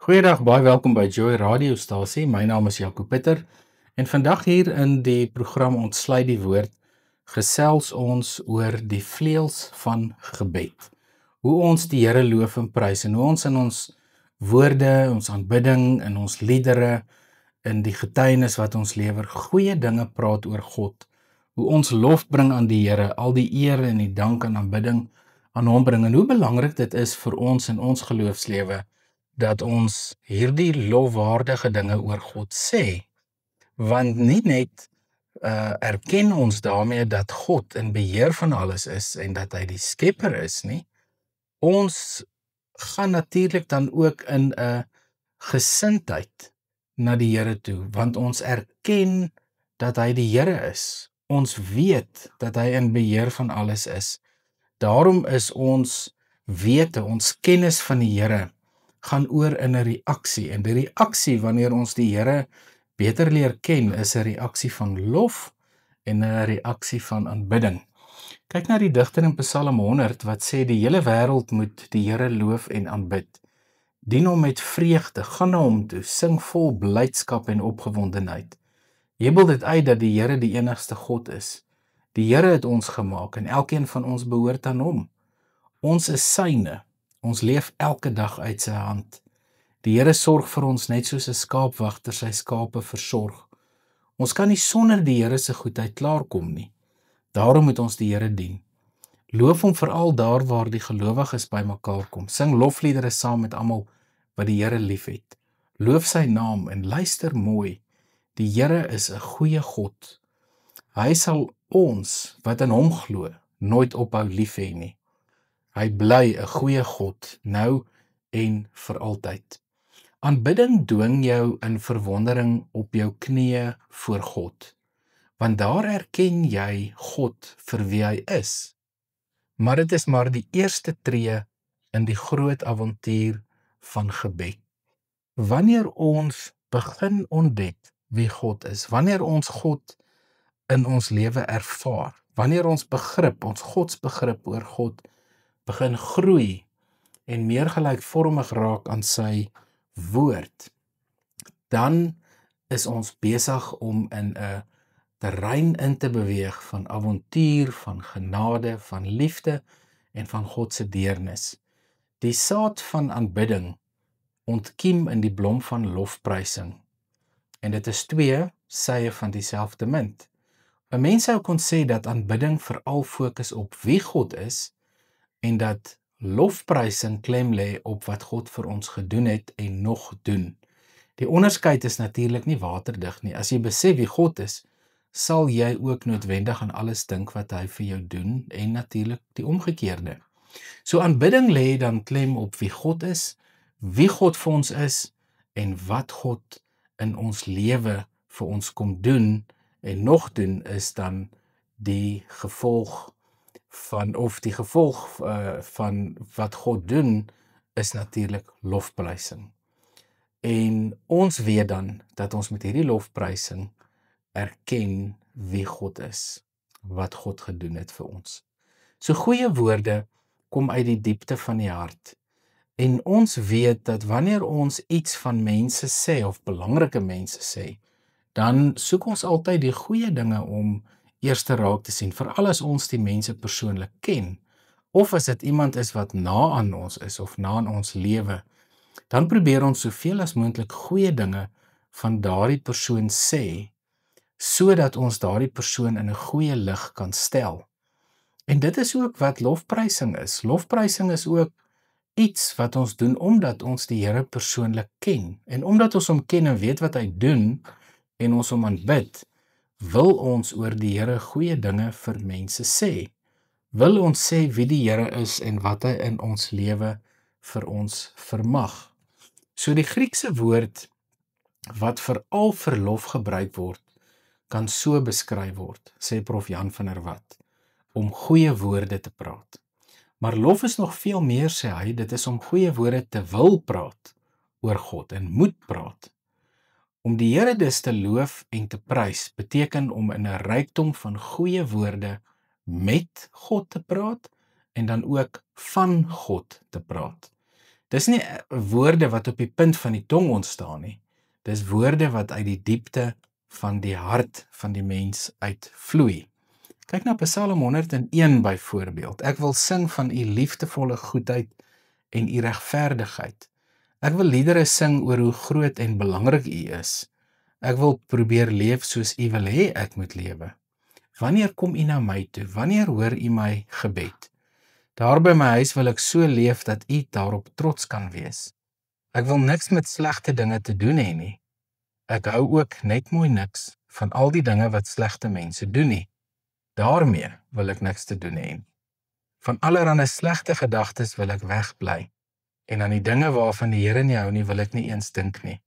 Goeiedag, baie welkom by Joy radiostasie. My naam is Jaco Pieter en vandag hier in die program Ontsluit die Woord gesels ons oor die vleuels van gebed. Hoe ons die Here loof en prys en hoe ons in ons woorde, ons aanbidding, in ons liedere, in die getuienis wat ons lewer, goeie dinge praat oor God. Hoe ons lof bring aan die Here, al die eer en die dank en aanbidding aan hom bring en hoe belangrik dit is vir ons in ons geloofslewe dat ons hierdie lofwaardige dinge oor God sê, want nie net erken ons daarmee dat God in beheer van alles is en dat hy die skepper is nie, ons gaan natuurlik dan ook in 'n gesindheid na die Here toe, want ons erken dat hy die Here is. Ons weet dat hy in beheer van alles is. Daarom is ons wete, ons kennis van die Here gaan oor in 'n reaksie, en die reaksie wanneer ons die Here beter leer ken, is 'n reaksie van lof en 'n reaksie van aanbidding. Kyk na die digter in Psalm 100 wat sê die hele wêreld moet die Here loof en aanbid. Dien hom met vreugde, gaan na hom toe, sing vol blydskap en opgewondenheid. Jubel dit uit dat die Here die enigste God is. Die Here het ons gemaak en elkeen van ons behoort aan hom. Ons is syne. Ons leef elke dag uit sy hand. Die Here sorg vir ons net soos 'n skaapwagter sy skape versorg. Ons kan nie sonder die Here se goedheid klaarkom nie. Daarom moet ons die Here dien. Loof hom veral daar waar die gelowiges bymekaar kom. Sing lofliedere saam met almal wat die Here liefhet. Loof sy naam en luister mooi. Die Here is 'n goeie God. Hy sal ons wat in hom glo nooit ophou lief hê nie. Hy bly 'n goeie God, nou en vir altyd. Aanbidding dwing jou in verwondering op jou knieë voor God, want daar erken jy God vir wie hy is. Maar dit is maar die eerste tree in die groot avontuur van gebed. Wanneer ons begin ontdek wie God is, wanneer ons God in ons lewe ervaar, wanneer ons begrip, ons godsbegrip oor God begin groei en meer gelykvormig raak aan sy woord, dan is ons besig om in 'n terrein in te beweeg van avontuur, van genade, van liefde en van God se deernis. Die saad van aanbidding ontkiem in die blom van lofprysing. En dit is twee sye van dieselfde munt. 'n Mens sou kon sê dat aanbidding veral fokus op wie God is en dat lofprysing klem lê op wat God vir ons gedoen het en nog doen. Die onderskeid is natuurlik nie waterdig nie. As jy besef wie God is, sal jy ook noodwendig aan alles dink wat hy vir jou doen en natuurlik die omgekeerde. So aanbidding lê dan klem op wie God is, wie God vir ons is en wat God in ons lewe vir ons kom doen en nog doen is dan die gevolg van wat God doen is natuurlik lofprysing. En ons weet dan dat ons met hierdie lofprysing erken wie God is, wat God gedoen het vir ons. So goeie woorde kom uit die diepte van die hart. En ons weet dat wanneer ons iets van mense sê of belangrike mense sê, dan soek ons altyd die goeie dinge om eers te raak te sien, veral as ons die mense persoonlik ken, of as dit iemand is wat na aan ons is of na aan ons lewe, dan probeer ons soveel as moontlik goeie dinge van daardie persoon sê, sodat ons daardie persoon in 'n goeie lig kan stel. En dit is ook wat lofprysing is. Lofprysing is ook iets wat ons doen omdat ons die Here persoonlik ken. En omdat ons hom ken en weet wat hy doen en ons hom aanbid, wil ons oor die Here goeie dinge vir mense sê. Wil ons sê wie die Here is en wat hy in ons lewe vir ons vermag. So die Griekse woord wat veral vir lof gebruik word, kan so beskryf word, sê Prof Jan van der Walt, om goeie woorde te praat. Maar lof is nog veel meer, sê hy, dit is om goeie woorde te wil praat oor God en moet praat. Om die Here dus te loof en te prys beteken om in 'n rykdom van goeie woorde met God te praat en dan ook van God te praat. Dis nie woorde wat op die punt van die tong ontstaan nie. Dis woorde wat uit die diepte van die hart van die mens uitvloei. Kyk na Psalm 101 byvoorbeeld. Ek wil sing van u liefdevolle goedheid en u regverdigheid. Ek wil liedere sing oor hoe groot en belangrik u is. Ek wil probeer leef soos u wil hê ek moet lewe. Wanneer kom u na my toe? Wanneer hoor u my gebed? Daar by my huis wil ek so leef dat u daarop trots kan wees. Ek wil niks met slegte dinge te doen hê nie. Ek hou ook net mooi niks van al die dinge wat slegte mense doen nie. Daarmee wil ek niks te doen hê. Van allerlei slegte gedagtes wil ek wegbly. En aan die dinge waarvan die Here nie hou nie, wil ek nie eens dink nie.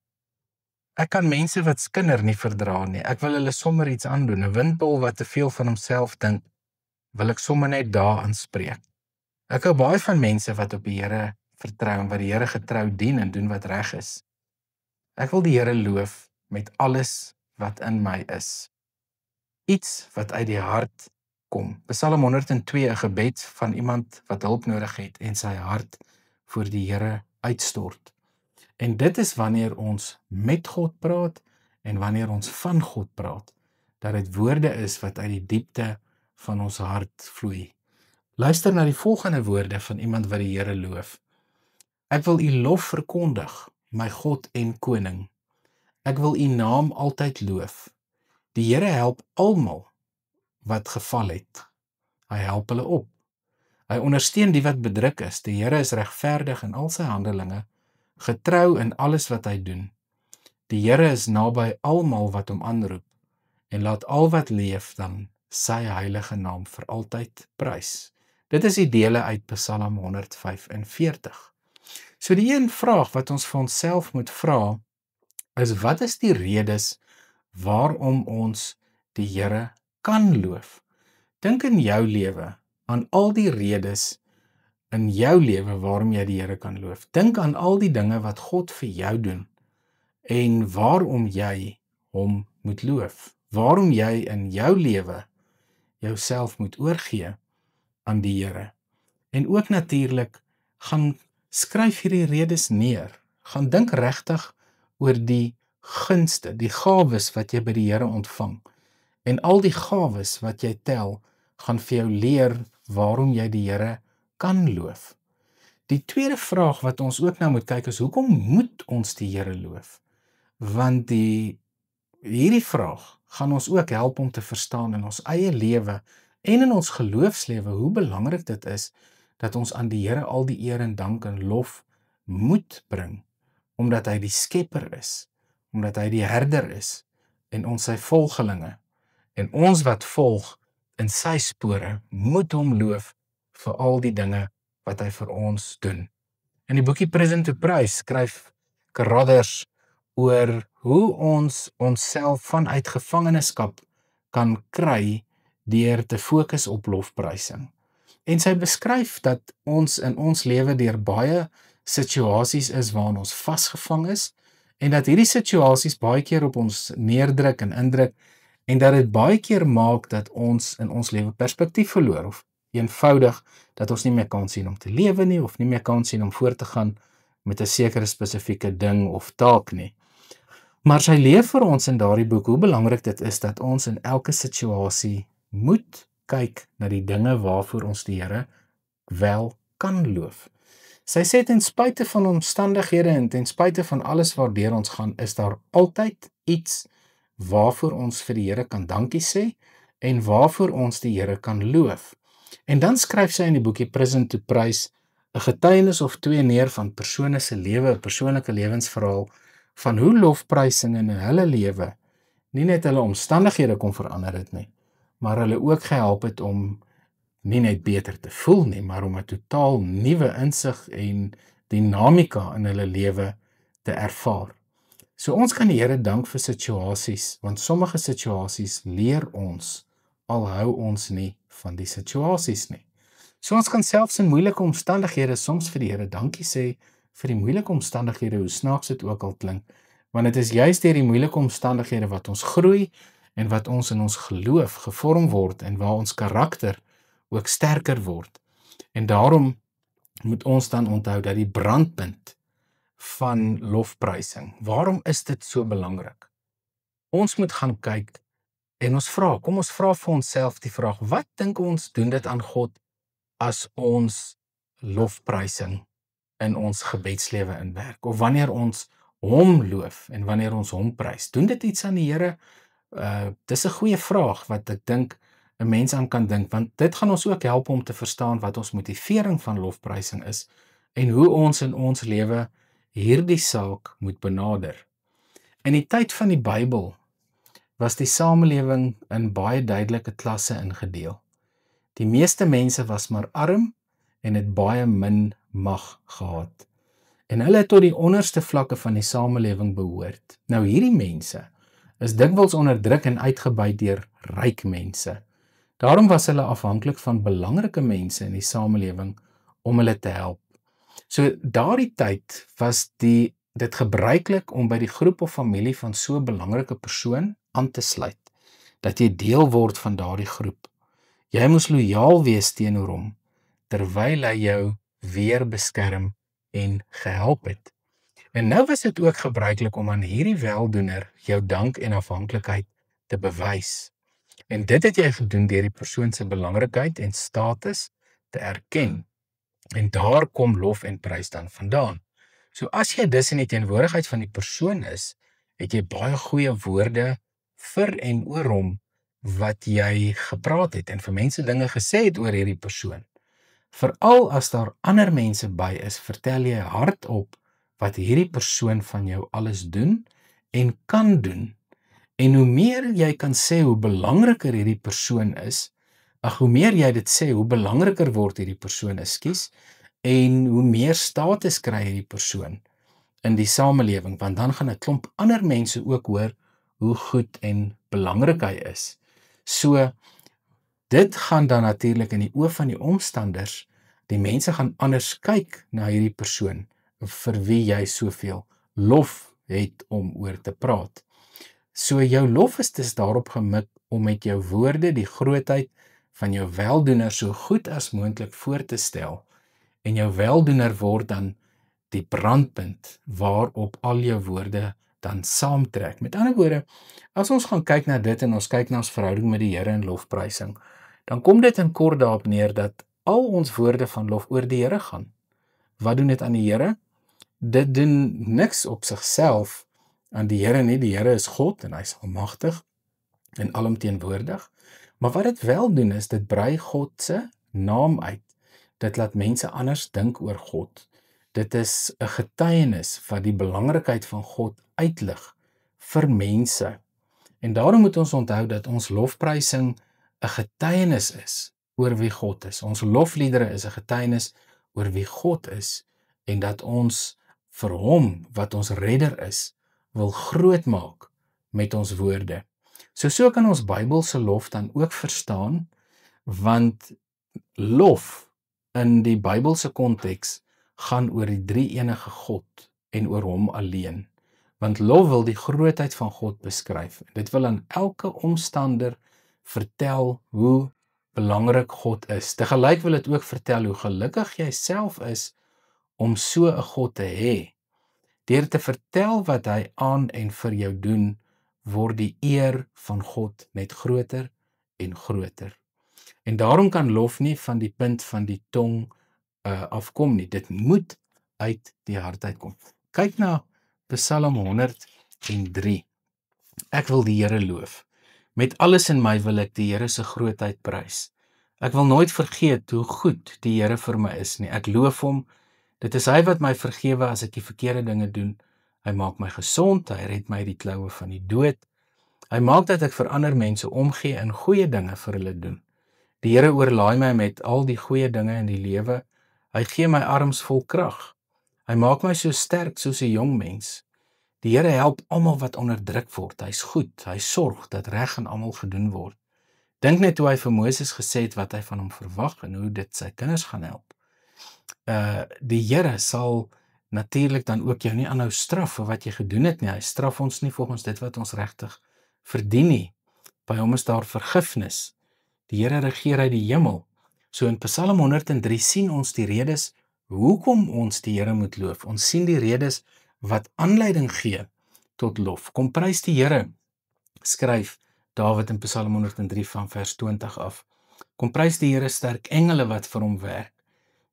Ek kan mense wat skinder nie verdra nie. Ek wil hulle sommer iets aandoen. 'n Windbul wat te veel van homself dink, wil ek sommer net daar aanspreek. Ek hou baie van mense wat op die Here vertrou en wat die Here getrou dien en doen wat reg is. Ek wil die Here loof met alles wat in my is. Iets wat uit die hart kom. Psalm 102, 'n gebed van iemand wat hulp nodig het en sy hart voor die Here uitstort. En dit is wanneer ons met God praat en wanneer ons van God praat, dat dit woorde is wat uit die diepte van ons hart vloei. Luister na die volgende woorde van iemand wat die Here loof. Ek wil u lof verkondig, my God en koning. Ek wil u naam altyd loof. Die Here help almal wat geval het. Hy help hulle op. Hy ondersteun die wat bedruk is. Die Here is regverdig in al sy handelinge, getrou in alles wat hy doen. Die Here is naby almal wat hom aanroep en laat al wat leef dan sy heilige naam vir altyd prys. Dit is die dele uit Psalm 145. So die een vraag wat ons vir onsself moet vra is, wat is die redes waarom ons die Here kan loof? Dink in jou lewe aan al die redes in jou lewe waarom jy die Here kan loof. Dink aan al die dinge wat God vir jou doen en waarom jy hom moet loof. Waarom jy in jou lewe jouself moet oorgee aan die Here. En ook natuurlik gaan skryf hierdie redes neer. Gaan dink regtig oor die gunste, die gawes wat jy by die Here ontvang. En al die gawes wat jy tel, gaan vir jou leer waarom jy die Here kan loof. Die tweede vraag wat ons ook nou moet kyk is, hoekom moet ons die Here loof? Want hierdie vraag gaan ons ook help om te verstaan in ons eie lewe en in ons geloofslewe hoe belangrik dit is dat ons aan die Here al die eer en dank en lof moet bring, omdat hy die skepper is, omdat hy die herder is en ons sy volgelinge. En ons wat volg in sy spore moet hom loof vir al die dinge wat hy vir ons doen. In die boekie Prison to Praise skryf Carothers oor hoe ons onsself vanuit gevangenskap kan kry deur te fokus op lofprysing. En sy beskryf dat ons in ons lewe deur baie situasies is waarin ons vasgevang is en dat hierdie situasies baie keer op ons neerdruk en indruk en dat dit baie keer maak dat ons in ons lewe perspektief verloor of eenvoudig dat ons nie meer kan sien om te lewe nie of nie meer kan sien om voort te gaan met 'n sekere spesifieke ding of taak nie. Maar sy leer vir ons in daardie boek hoe belangrik dit is dat ons in elke situasie moet kyk na die dinge waarvoor ons die Here wel kan loof. Sy sê ten spyte van omstandighede en ten spyte van alles waardeur ons gaan, is daar altyd iets waarvoor ons vir die Here kan dankie sê en waarvoor ons die Here kan loof. En dan skryf sy in die boekie Prison to Praise 'n getuienis of twee neer van persone se lewe, 'n persoonlike lewensverhaal van hoe lofprysing in hulle lewe nie net hulle omstandighede kon verander het nie, maar hulle ook gehelp het om nie net beter te voel nie, maar om 'n totaal nuwe insig en dinamika in hulle lewe te ervaar. So ons kan die Here dank vir situasies, want sommige situasies leer ons, al hou ons nie van die situasies nie. So ons kan selfs in moeilike omstandighede soms vir die Here dankie sê vir die moeilike omstandighede, hoe snaaks dit ook al klink, want dit is juist deur die moeilike omstandighede wat ons groei en wat ons in ons geloof gevorm word en waar ons karakter ook sterker word. En daarom moet ons dan onthou dat die brandpunt van lofprysing, waarom is dit so belangrik? Ons moet gaan kyk en kom ons vra vir onsself die vraag, wat dink ons doen dit aan God as ons lofprysing in ons gebedslewe inwerk, of wanneer ons hom loof en wanneer ons hom prys, doen dit iets aan die Here? Dis 'n goeie vraag wat ek dink 'n mens aan kan dink, want dit gaan ons ook help om te verstaan wat ons motivering van lofprysing is en hoe ons in ons lewe hierdie saak moet benader. In die tyd van die Bybel was die samelewing in baie duidelike klasse ingedeel. Die meeste mense was maar arm en het baie min mag gehad. En hulle het tot die onderste vlakke van die samelewing behoort. Nou hierdie mense is dikwels onderdruk en uitgebuit deur ryk mense. Daarom was hulle afhanklik van belangrike mense in die samelewing om hulle te help. So daardie tyd was dit gebruiklik om by die groep of familie van so 'n belangrike persoon aan te sluit, dat jy deel word van daardie groep. Jy moes lojaal wees teenoor hom, terwyl hy jou weer beskerm en gehelp het. En nou was dit ook gebruiklik om aan hierdie weldoener jou dank en afhanklikheid te bewys. En dit het jy gedoen deur die persoon se belangrikheid en status te erken. En daar kom lof en prys dan vandaan. So as jy dus in die teenwoordigheid van die persoon is, het jy baie goeie woorde vir en oor hom wat jy gepraat het en vir mense dinge gesê het oor hierdie persoon. Veral as daar ander mense by is, vertel jy hardop wat hierdie persoon van jou alles doen en kan doen. En hoe meer jy kan sê hoe belangriker hierdie persoon is, hoe meer jy dit sê, hoe belangriker word hierdie persoon, en hoe meer status kry hierdie persoon in die samelewing, want dan gaan 'n klomp ander mense ook hoor hoe goed en belangrik hy is. So, dit gaan dan natuurlik in die oë van die omstanders, die mense gaan anders kyk na hierdie persoon, vir wie jy soveel lof het om oor te praat. So jou lof is dus daarop gemik om met jou woorde die grootheid van jou weldoener so goed as moontlik voor te stel, en jou weldoener word dan die brandpunt waarop al jou woorde dan saamtrek. Met ander woorde, as ons gaan kyk na dit en ons kyk na ons verhouding met die Here in lofprysing, dan kom dit in kort daarop neer dat al ons woorde van lof oor die Here gaan. Wat doen dit aan die Here? Dit doen niks op sigself aan die Here nie. Die Here is God en hy is almagtig en alomteenwoordig. Maar wat dit wel doen is, dit brei God se naam uit. Dit laat mense anders dink oor God. Dit is 'n getuienis wat die belangrikheid van God uitlig vir mense. En daarom moet ons onthou dat ons lofprysing 'n getuienis is oor wie God is. Ons lofliedere is 'n getuienis oor wie God is en dat ons vir hom, wat ons redder is, wil groot maak met ons woorde. So kan ons Bybelse lof dan ook verstaan, want lof in die Bybelse konteks gaan oor die drie-enige God en oor hom alleen. Want lof wil die grootheid van God beskryf. Dit wil aan elke omstander vertel hoe belangrik God is. Tegelyk wil dit ook vertel hoe gelukkig jy self is om so 'n God te hê. Deur te vertel wat hy aan en vir jou doen, word die eer van God net groter en groter. En daarom kan lof nie van die punt van die tong afkom nie. Dit moet uit die hart uitkom. Kyk na Psalm 103. Ek wil die Here loof. Met alles in my wil ek die Here se grootheid prys. Ek wil nooit vergeet hoe goed die Here vir my is nie. Ek loof hom. Dit is hy wat my vergewe as ek die verkeerde dinge doen. Hy maak my gesond, hy red my uit die kloue van die dood. Hy maak dat ek vir ander mense omgee en goeie dinge vir hulle doen. Die Here oorlaai my met al die goeie dinge in die lewe. Hy gee my arms vol krag. Hy maak my so sterk soos 'n jong mens. Die Here help almal wat onderdruk word. Hy's goed, hy sorg dat reg aan almal gedoen word. Dink net hoe hy vir Moses gesê het wat hy van hom verwag en hoe dit sy kinders gaan help. Die Here sal natuurlik dan ook jou nie aanhou straf vir wat jy gedoen het nie. Hy straf ons nie volgens dit wat ons regtig verdien nie. By hom is daar vergifnis. Die Here regeer uit die hemel. So in Psalm 103 sien ons die redes hoekom ons die Here moet loof. Ons sien die redes wat aanleiding gee tot lof. Kom prys die Here, skryf Dawid in Psalm 103 van vers 20 af. Kom prys die Here, sterk engele wat vir hom werk.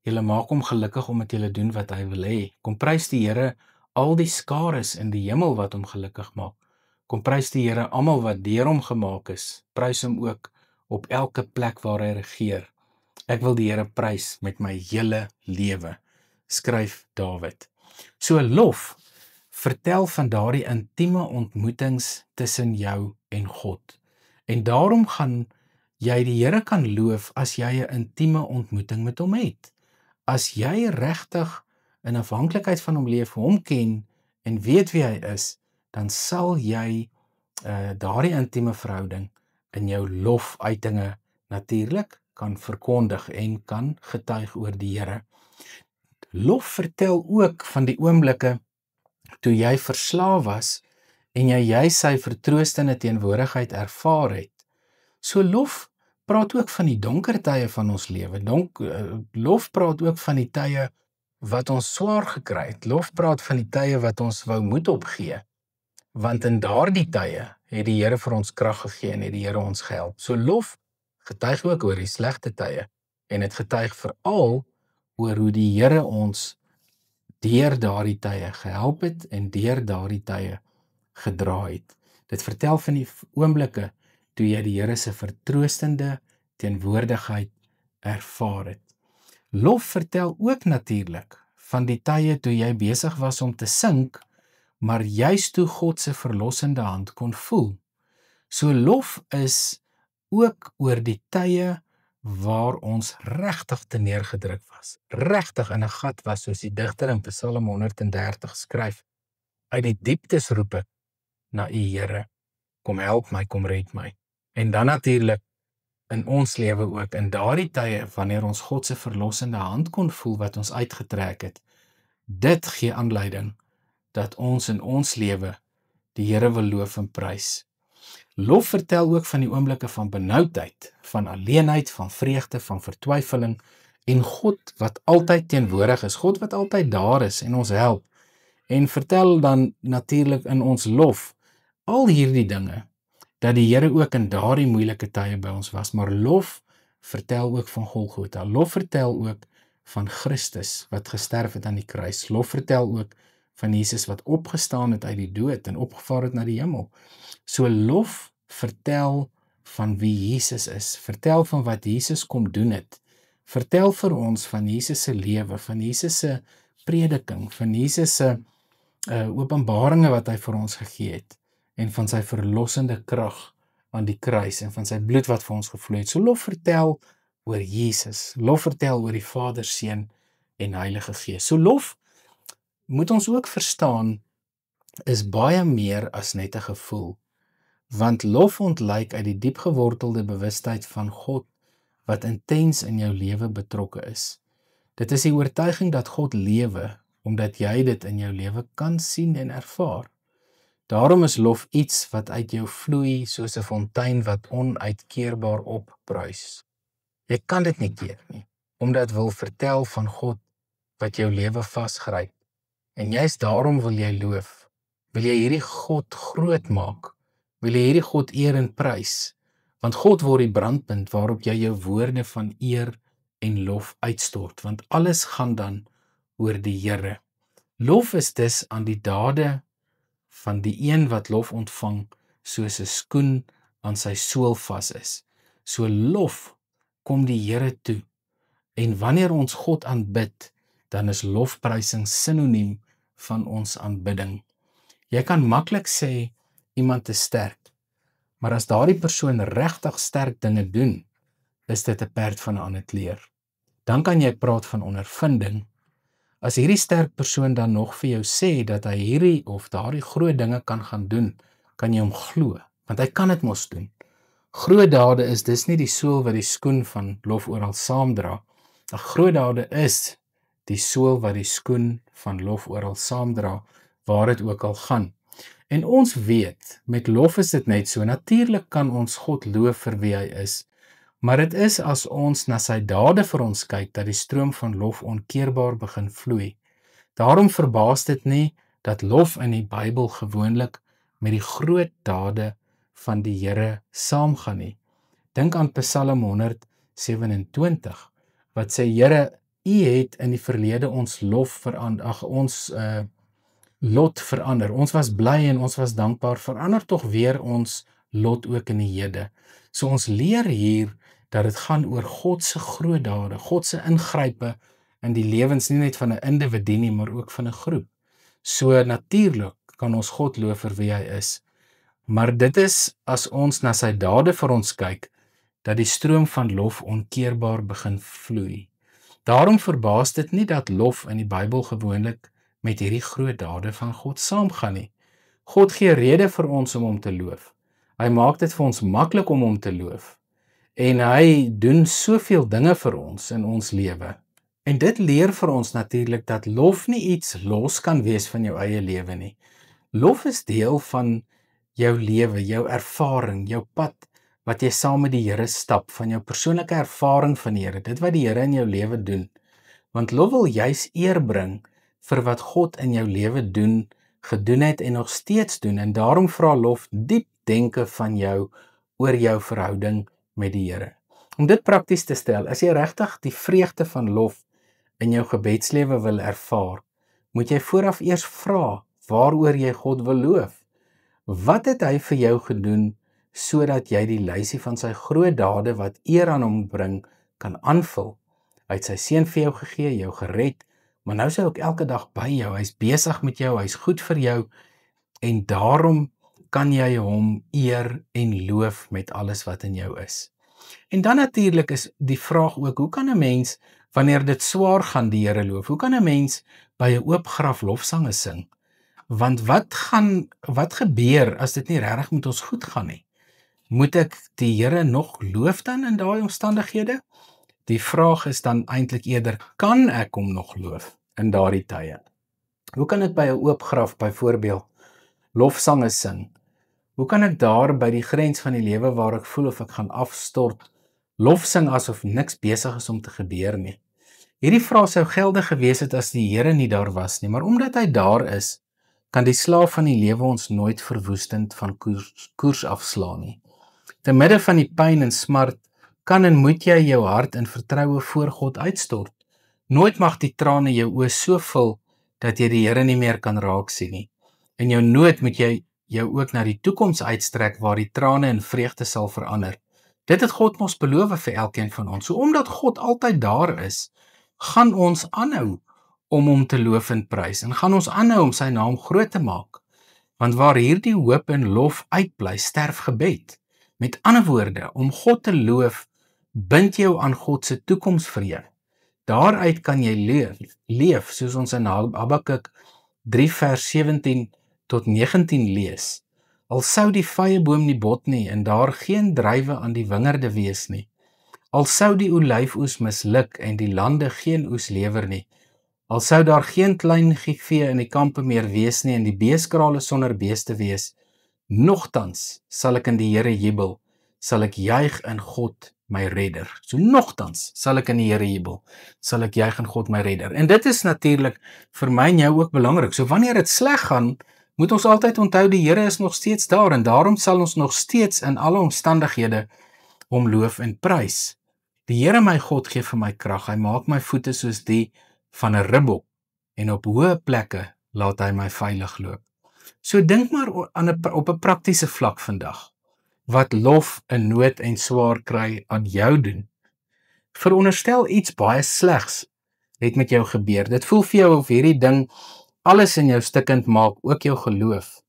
Julle maak hom gelukkig omdat julle doen wat hy wil hê. Kom prys die Here, al die skares in die hemel wat hom gelukkig maak. Kom prys die Here, almal wat deur hom gemaak is. Prys hom ook op elke plek waar hy regeer. Ek wil die Here prys met my hele lewe, skryf Dawid. So lof vertel van daardie intieme ontmoetings tussen jou en God. En daarom gaan jy die Here kan loof as jy 'n intieme ontmoeting met hom het. As jy regtig in afhanklikheid van hom leef, hom ken en weet wie hy is, dan sal jy daardie intieme verhouding in jou lofuitinge natuurlik kan verkondig en kan getuig oor die Here. Lof vertel ook van die oomblikke toe jy verslaaf was en jy sy vertroostende teenwoordigheid ervaar het. So lof praat ook van die donker tye van ons lewe. Lof praat ook van die tye wat ons swaar gekry het. Lof praat van die tye wat ons wou moed opgee. Want in daardie tye het die Here vir ons krag gegee en het die Here ons gehelp. So lof getuig ook oor die slegte tye en het getuig veral oor hoe die Here ons deur daardie tye gehelp het en deur daardie tye gedra het. Dit vertel van die oomblikke toe jy die Here se vertroostende teenwoordigheid ervaar het. Lof vertel ook natuurlik van die tye toe jy besig was om te sink, maar juist toe God se verlossende hand kon voel. So lof is ook oor die tye waar ons regtig te neergedruk was, regtig in 'n gat was, soos die digter in Psalm 130 skryf. Uit die dieptes roep ek na U Here, kom help my, kom red my. En dan natuurlik in ons lewe ook, in daardie tye wanneer ons God se verlossende hand kon voel wat ons uitgetrek het, dit gee aanleiding dat ons in ons lewe die Here wil loof en prys. Lof vertel ook van die oomblikke van benoudheid, van alleenheid, van vreugde, van vertwyfeling en God wat altyd teenwoordig is, God wat altyd daar is en ons help. En vertel dan natuurlik in ons lof al hierdie dinge, dat die Here ook in daardie moeilike tye by ons was, maar lof vertel ook van Golgotha. Lof vertel ook van Christus wat gesterf het aan die kruis. Lof vertel ook van Jesus wat opgestaan het uit die dood en opgevaar het na die hemel. So lof vertel van wie Jesus is, vertel van wat Jesus kom doen het, vertel vir ons van Jesus se lewe, van Jesus se prediking, van Jesus se openbaringe wat hy vir ons gegee het, en van sy verlossende krag aan die kruis, en van sy bloed wat vir ons gevloei het. So lof vertel oor Jesus, lof vertel oor die Vader, Seun en Heilige Gees. So lof, moet ons ook verstaan, is baie meer as net 'n gevoel, want lof ontlyk uit die diepgewortelde bewustheid van God, wat intens in jou lewe betrokke is. Dit is die oortuiging dat God lewe, omdat jy dit in jou lewe kan sien en ervaar. Daarom is lof iets wat uit jou vloei soos 'n fontein wat onuitkeerbaar opbruis. Jy kan dit nie keer nie, omdat wil vertel van God wat jou lewe vasgryp. En juist daarom wil jy loof. Wil jy hierdie God groot maak? Wil jy hierdie God eer en prys? Want God word die brandpunt waarop jy jou woorde van eer en lof uitstort, want alles gaan dan oor die Here. Lof is dus aan die dade van die een wat lof ontvang, soos 'n skoen aan sy sool vas is. So lof kom die Here toe. En wanneer ons God aanbid, dan is lofprysing sinoniem van ons aanbidding. Jy kan maklik sê iemand is sterk, maar as daardie persoon regtig sterk dinge doen, is dit 'n perd van 'n ander kleur. Dan kan jy praat van ondervinding. As hierdie sterk persoon dan nog vir jou sê dat hy hierdie of daardie groot dinge kan gaan doen, kan jy hom glo, want hy kan dit mos doen. Groot dade is dis nie die sool wat die skoen van lof oral saamdra. Groot dade is die sool wat die skoen van lof oral saamdra, waar dit ook al gaan. En ons weet, met lof is dit net so, natuurlik kan ons God loof vir wie hy is, Maar dit is as ons na sy dade vir ons kyk, dat die stroom van lof onkeerbaar begin vloei. Daarom verbaas dit nie dat lof in die Bybel gewoonlik met die groot dade van die Here saamgaan nie. Dink aan Psalm 127, wat sê, Here, U het in die verlede ons lot verander. Ons was bly en ons was dankbaar, verander tog weer ons lot ook in die hede. So ons leer hier dat dit gaan oor God se groot dade, God se ingrype in die lewens nie net van 'n individu nie, maar ook van 'n groep. So natuurlik kan ons God loof vir wie hy is. Maar dit is as ons na sy dade vir ons kyk, dat die stroom van lof onkeerbaar begin vloei. Daarom verbaas dit nie dat lof in die Bybel gewoonlik met hierdie groot dade van God saamgaan nie. God gee rede vir ons om hom te loof. Hy maak dit vir ons maklik om hom te loof. En hy doen soveel dinge vir ons in ons lewe. En dit leer vir ons natuurlik dat lof nie iets los kan wees van jou eie lewe nie. Lof is deel van jou lewe, jou ervaring, jou pad, wat jy saam met die Here stap, van jou persoonlike ervaring van die Here, dit wat die Here in jou lewe doen. Want lof wil juis eer bring vir wat God in jou lewe doen, gedoen het en nog steeds doen, en daarom vra lof diep denke van jou oor jou verhouding met die Here. Om dit prakties te stel, as jy regtig die vreugde van lof in jou gebedslewe wil ervaar, moet jy vooraf eers vra waaroor jy God wil loof. Wat het hy vir jou gedoen, sodat jy die lysie van sy groot dade wat eer aan hom bring, kan aanvul? Hy het sy seun vir jou gegee, jou gered, maar nou is hy ook elke dag by jou, hy is besig met jou, hy is goed vir jou, en daarom kan jy hom eer en loof met alles wat in jou is. En dan natuurlik is die vraag ook, hoe kan 'n mens, wanneer dit swaar gaan, die Here loof? Hoe kan 'n mens by 'n oop graf lofsange sing? Want wat gebeur as dit nie regtig met ons goed gaan nie? Moet ek die Here nog loof dan in daai omstandighede? Die vraag is dan eintlik eerder, kan ek hom nog loof in daardie tye? Hoe kan ek by 'n oop graf byvoorbeeld lofsange sing? Hoe kan ek daar by die grens van die lewe waar ek voel of ek gaan afstort, lof sing asof niks besig is om te gebeur nie? Hierdie vraag sou geldig gewees het as die Here nie daar was nie, maar omdat hy daar is, kan die slaaf van die lewe ons nooit verwoestend van koers afslaan nie. Te midde van die pyn en smart, kan en moet jy jou hart in vertroue voor God uitstort. Nooit mag die trane jou oë so vul, dat jy die Here nie meer kan raak sien nie. In jou nood moet jy jou ook na die toekoms uitstrek, waar die trane in vreugde sal verander. Dit het God mos beloof vir elkeen van ons. So omdat God altyd daar is, gaan ons aanhou om hom te loof en prys, en gaan ons aanhou om sy naam groot te maak. Want waar hierdie hoop en lof uitbly, sterf gebed. Met ander woorde, om God te loof, bind jou aan God se toekoms vir jou. Daaruit kan jy leef, soos ons in Habakuk 3 vers 17 tot 19 lees. Al sou die vyeboom nie bot nie, en daar geen druiwe aan die wingerde wees nie. Al sou die olyfoes misluk, en die lande geen oes lewer nie. Al sou daar geen klein vee in die kampe meer wees nie, en die beeskrale sonder beeste wees, nogtans sal ek in die Here jubel, sal ek juig in God my redder. So nogtans sal ek in die Here jubel, sal ek juig in God my redder. En dit is natuurlik vir my en jou ook belangrik. So wanneer dit sleg gaan, moet ons altyd onthou die Here is nog steeds daar, en daarom sal ons nog steeds in alle omstandighede hom loof en prys. Die Here my God gee vir my krag, hy maak my voete soos die van 'n ribbok, en op hoë plekke laat hy my veilig loop. So dink maar op 'n praktiese vlak vandag, wat lof in nood en swaar kry aan jou doen. Veronderstel iets baie slegs het met jou gebeur. Dit voel vir jou of hierdie ding alles in jou stikkend maak, ook jou geloof.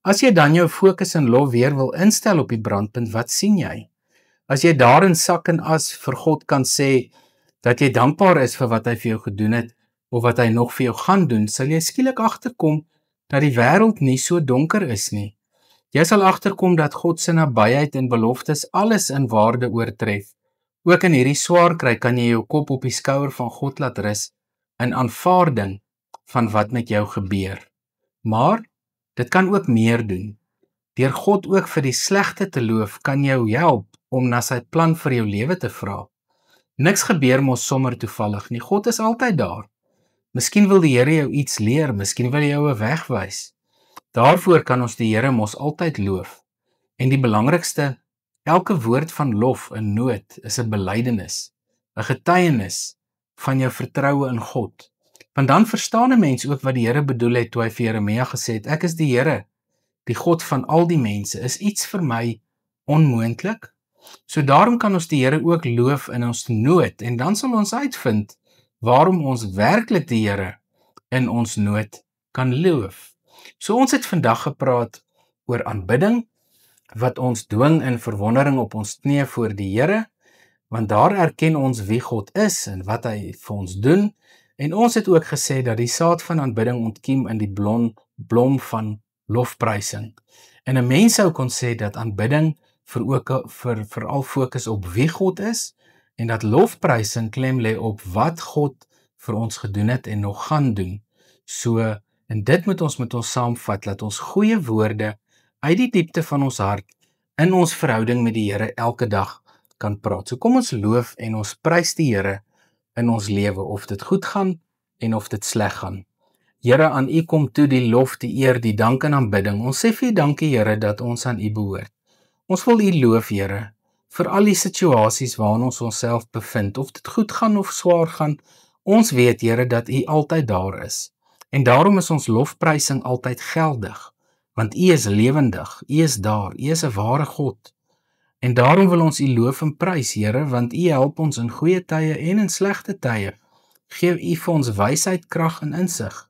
As jy dan jou fokus en lof weer wil instel op die brandpunt, wat sien jy? As jy daar in sak en as vir God kan sê, dat jy dankbaar is vir wat hy vir jou gedoen het, of wat hy nog vir jou gaan doen, sal jy skielik agterkom, dat die wêreld nie so donker is nie. Jy sal agterkom dat God se nabyheid en beloftes alles in waarde oortref. Ook in hierdie swaar kry kan jy jou kop op die skouer van God laat rus, in aanvaarding van wat met jou gebeur. Maar, dit kan ook meer doen. Deur God ook vir die slegte te loof, kan jou help om na sy plan vir jou lewe te vra. Niks gebeur mos sommer toevallig nie. God is altyd daar. Miskien wil die Here jou iets leer, miskien wil hy jou 'n weg wys. Daarvoor kan ons die Here mos altyd loof. En die belangrikste, elke woord van lof in nood is 'n belydenis, 'n getuienis van jou vertroue in God. Want dan verstaan 'n mens ook wat die Here bedoel het toe hy vir Jeremia gesê het, ek is die Here, die God van al die mense. Is iets vir my onmoontlik? So daarom kan ons die Here ook loof in ons nood, en dan sal ons uitvind waarom ons werklik die Here in ons nood kan loof. So ons het vandag gepraat oor aanbidding, wat ons dwing in verwondering op ons knieë voor die Here, want daar erken ons wie God is en wat hy vir ons doen, en ons het ook gesê dat die saad van aanbidding ontkiem in die blom van lofprysing. En 'n mens sou kon sê dat aanbidding veral fokus op wie God is, en dat lofprysing klem lê op wat God vir ons gedoen het en nog gaan doen. So, en dit moet ons saamvat, dat ons goeie woorde uit die diepte van ons hart in ons verhouding met die Here elke dag kan praat. So kom ons loof en ons prys die Here in ons lewe, of dit goed gaan en of dit sleg gaan. Here, aan U kom toe die lof, die eer, die dank en aanbidding. Ons sê vir U dankie, Here, dat ons aan U behoort. Ons wil U loof, Here, vir al die situasies waarin ons onsself bevind, of dit goed gaan of swaar gaan. Ons weet, Here, dat U altyd daar is. En daarom is ons lofprysing altyd geldig, want U is lewendig, U is daar, U is 'n ware God. En daarom wil ons U loof en prys, Here, want U help ons in goeie tye en in slegte tye. Gee U vir ons wysheid, krag en insig.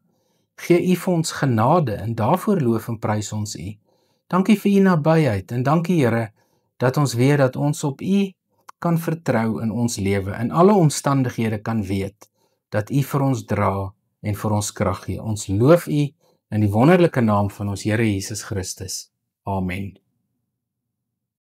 Gee U vir ons genade, en daarvoor loof en prys ons U. Dankie vir U nabyheid, en dankie, Here, dat ons weet dat ons op U kan vertrou in ons lewe, in alle omstandighede kan weet, dat U vir ons dra en vir ons krag gee. Ons loof U in die wonderlike naam van ons Here Jesus Christus. Amen.